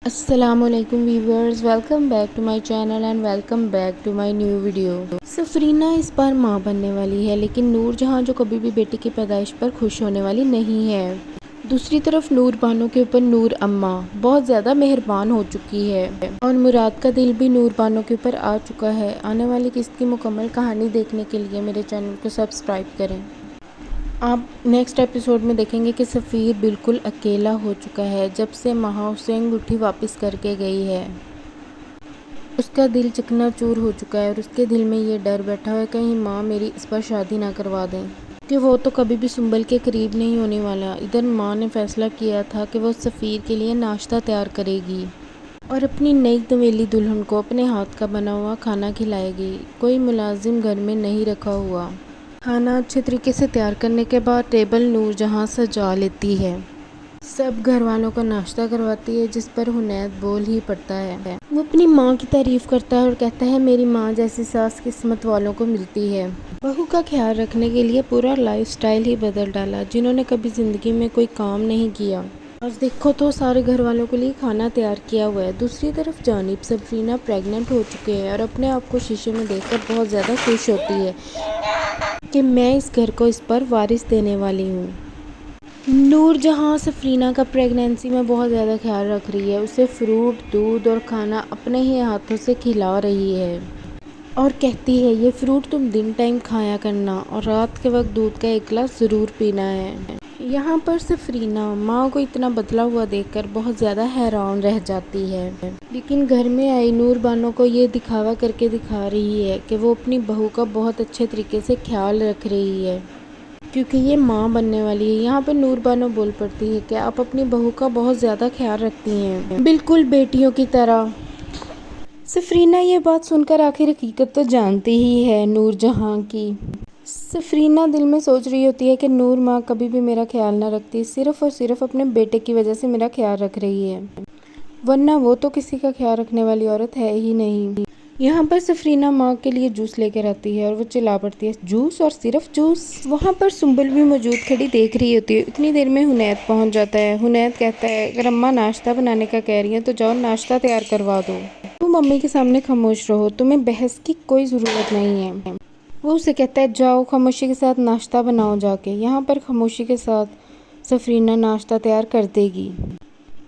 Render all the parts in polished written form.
अस्सलामुअलैकुम viewers, welcome back to my channel and welcome back to my new video. सफरीना इस बार मां बनने वाली है, लेकिन नूरजहां जो कभी भी बेटी की पैदाइश पर खुश होने वाली नहीं है। दूसरी तरफ नूर बानो के ऊपर नूर अम्मा बहुत ज़्यादा मेहरबान हो चुकी है और मुराद का दिल भी नूर बानो के ऊपर आ चुका है। आने वाली किस्त की मुकम्मल कहानी देखने के लिए मेरे चैनल को सब्सक्राइब करें। आप नेक्स्ट एपिसोड में देखेंगे कि सफ़ीर बिल्कुल अकेला हो चुका है जब से महा उसे अंगूठी वापस करके गई है। उसका दिल चकनाचूर हो चुका है और उसके दिल में ये डर बैठा हुआ है कहीं माँ मेरी इस पर शादी ना करवा दें, कि वो तो कभी भी सुंबल के करीब नहीं होने वाला। इधर माँ ने फैसला किया था कि वो सफ़ीर के लिए नाश्ता तैयार करेगी और अपनी नई नवेली दुल्हन को अपने हाथ का बना हुआ खाना खिलाएगी। कोई मुलाजिम घर में नहीं रखा हुआ। खाना अच्छे तरीके से तैयार करने के बाद टेबल नूरजहां सजा लेती है। सब घर वालों को नाश्ता करवाती है, जिस पर हुनैद बोल ही पड़ता है। वो अपनी माँ की तारीफ करता है और कहता है मेरी माँ जैसी सास किस्मत वालों को मिलती है। बहू का ख्याल रखने के लिए पूरा लाइफस्टाइल ही बदल डाला, जिन्होंने कभी ज़िंदगी में कोई काम नहीं किया। आज देखो तो सारे घर वालों के लिए खाना तैयार किया हुआ है। दूसरी तरफ जानिब सफरीना प्रेग्नेंट हो चुके हैं और अपने आप को शीशे में देखकर बहुत ज़्यादा खुश होती है कि मैं इस घर को इस पर वारिस देने वाली हूँ। नूरजहां सफरीना का प्रेगनेंसी में बहुत ज़्यादा ख्याल रख रही है। उसे फ्रूट, दूध और खाना अपने ही हाथों से खिला रही है और कहती है ये फ्रूट तुम दिन टाइम खाया करना और रात के वक्त दूध का एक गिलास ज़रूर पीना है। यहाँ पर सफरीना माँ को इतना बदला हुआ देखकर बहुत ज़्यादा हैरान रह जाती है, लेकिन घर में आई नूर बानो को ये दिखावा करके दिखा रही है कि वो अपनी बहू का बहुत अच्छे तरीके से ख्याल रख रही है, क्योंकि ये माँ बनने वाली है। यहाँ पर नूर बानो बोल पड़ती है कि आप अपनी बहू का बहुत ज़्यादा ख्याल रखती हैं, बिल्कुल बेटियों की तरह। सफरीना ये बात सुनकर आखिर हकीकत तो जानती ही है नूरजहां की। सफरीना दिल में सोच रही होती है कि नूर माँ कभी भी मेरा ख्याल ना रखती, सिर्फ़ और सिर्फ अपने बेटे की वजह से मेरा ख्याल रख रही है, वरना वो तो किसी का ख्याल रखने वाली औरत है ही नहीं। यहाँ पर सफरीना माँ के लिए जूस लेकर आती है और वो चिल्ला पड़ती है जूस और सिर्फ जूस। वहाँ पर सुंबल भी मौजूद खड़ी देख रही होती है। इतनी देर में हुनैद पहुँच जाता है। हुनैद कहता है अगर अम्मा नाश्ता बनाने का कह रही हैं तो जाओ नाश्ता तैयार करवा दो। तुम मम्मी के सामने खामोश रहो, तुम्हें बहस की कोई ज़रूरत नहीं है। वो उसे कहता है जाओ खामोशी के साथ नाश्ता बनाओ जाके। यहाँ पर खामोशी के साथ सफरीना नाश्ता तैयार कर देगी।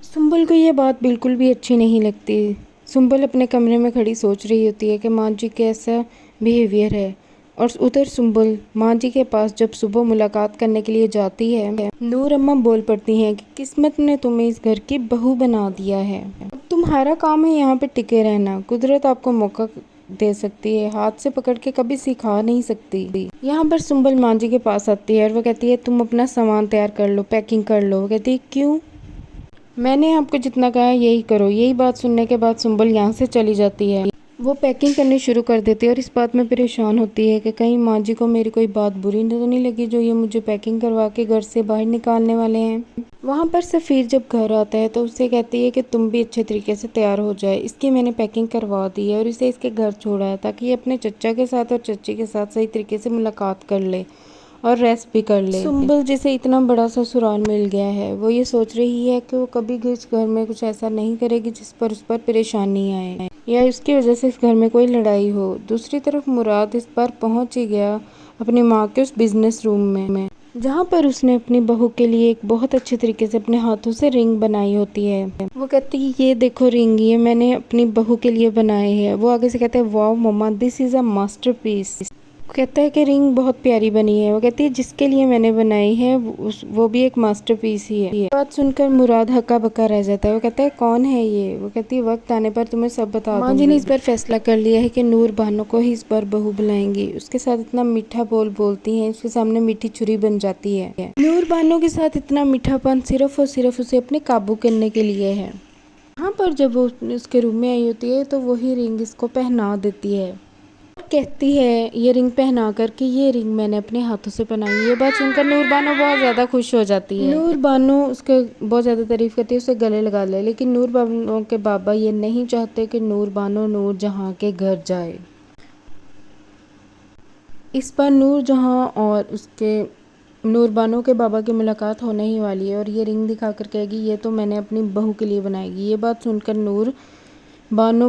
सुंबल को ये बात बिल्कुल भी अच्छी नहीं लगती। सुंबल अपने कमरे में खड़ी सोच रही होती है कि माँ जी कैसा बिहेवियर है, और उधर सुंबल माँ जी के पास जब सुबह मुलाकात करने के लिए जाती है, नूर अम्मा बोल पड़ती हैं कि किस्मत ने तुम्हें इस घर की बहू बना दिया है, अब तुम्हारा काम है यहाँ पे टिके रहना। कुदरत आपको मौका दे सकती है, हाथ से पकड़ के कभी सिखा नहीं सकती। यहाँ पर सुंबल माँ जी के पास आती है और वो कहती है तुम अपना सामान तैयार कर लो, पैकिंग कर लो। वो कहती है क्यों, मैंने आपको जितना कहा है यही करो। यही बात सुनने के बाद सुंबल यहाँ से चली जाती है। वो पैकिंग करनी शुरू कर देती है और इस बात में परेशान होती है कि कहीं माँ जी को मेरी कोई बात बुरी तो नहीं लगी जो ये मुझे पैकिंग करवा के घर से बाहर निकालने वाले हैं। वहाँ पर सफ़ीर जब घर आता है तो उससे कहती है कि तुम भी अच्छे तरीके से तैयार हो जाए, इसकी मैंने पैकिंग करवा दी है और इसे इसके घर छोड़ा है ताकि ये अपने चचा के साथ और चची के साथ सही तरीके से मुलाकात कर ले और रेस्ट भी कर ले। सुंबल जिसे इतना बड़ा ससुराल मिल गया है, वो ये सोच रही है कि वो कभी इस घर में कुछ ऐसा नहीं करेगी जिस पर उस पर परेशानी आए या इसकी वजह से इस घर में कोई लड़ाई हो। दूसरी तरफ मुराद इस बार पहुंच ही गया अपनी माँ के उस बिजनेस रूम में, जहाँ पर उसने अपनी बहू के लिए एक बहुत अच्छे तरीके से अपने हाथों से रिंग बनाई होती है। वो कहती है ये देखो रिंग, ये मैंने अपनी बहू के लिए बनाई है। वो आगे से कहते हैं wow mama this is a masterpiece. कहता है कि रिंग बहुत प्यारी बनी है। वो कहती है जिसके लिए मैंने बनाई है वो भी एक मास्टरपीस ही है। बात सुनकर मुराद हक्का बक्का रह जाता है। वो कहता है कौन है ये। वो कहती है वक्त आने पर तुम्हें सब बता दूंगी। माँ जी ने इस बार फैसला कर लिया है कि नूर बानो को ही इस बार बहू बुलाएंगी। उसके साथ इतना मीठा बोलती हैं, उसके सामने मीठी छुरी बन जाती है। नूर बानो के साथ इतना मीठापन सिर्फ और सिर्फ उसे अपने काबू करने के लिए है। यहाँ पर जब वो उसके रूम में आई होती है तो वही रिंग इसको पहना देती है, कहती है ये रिंग पहना कर कि ये रिंग मैंने अपने हाथों से बनाई। ये बात सुनकर नूर बानो बहुत ज़्यादा खुश हो जाती है। नूर बानो उसके बहुत ज़्यादा तारीफ़ करती है, उसे गले लगा ले, लेकिन नूर बानो के बाबा ये नहीं चाहते कि नूर बानो नूरजहां के घर जाए। इस बार नूरजहां और उसके नूर बानो के बाबा की मुलाकात होने ही वाली है और ये रिंग दिखाकर कहेगी ये तो मैंने अपनी बहू के लिए बनाएगी। ये बात सुनकर नूर बानो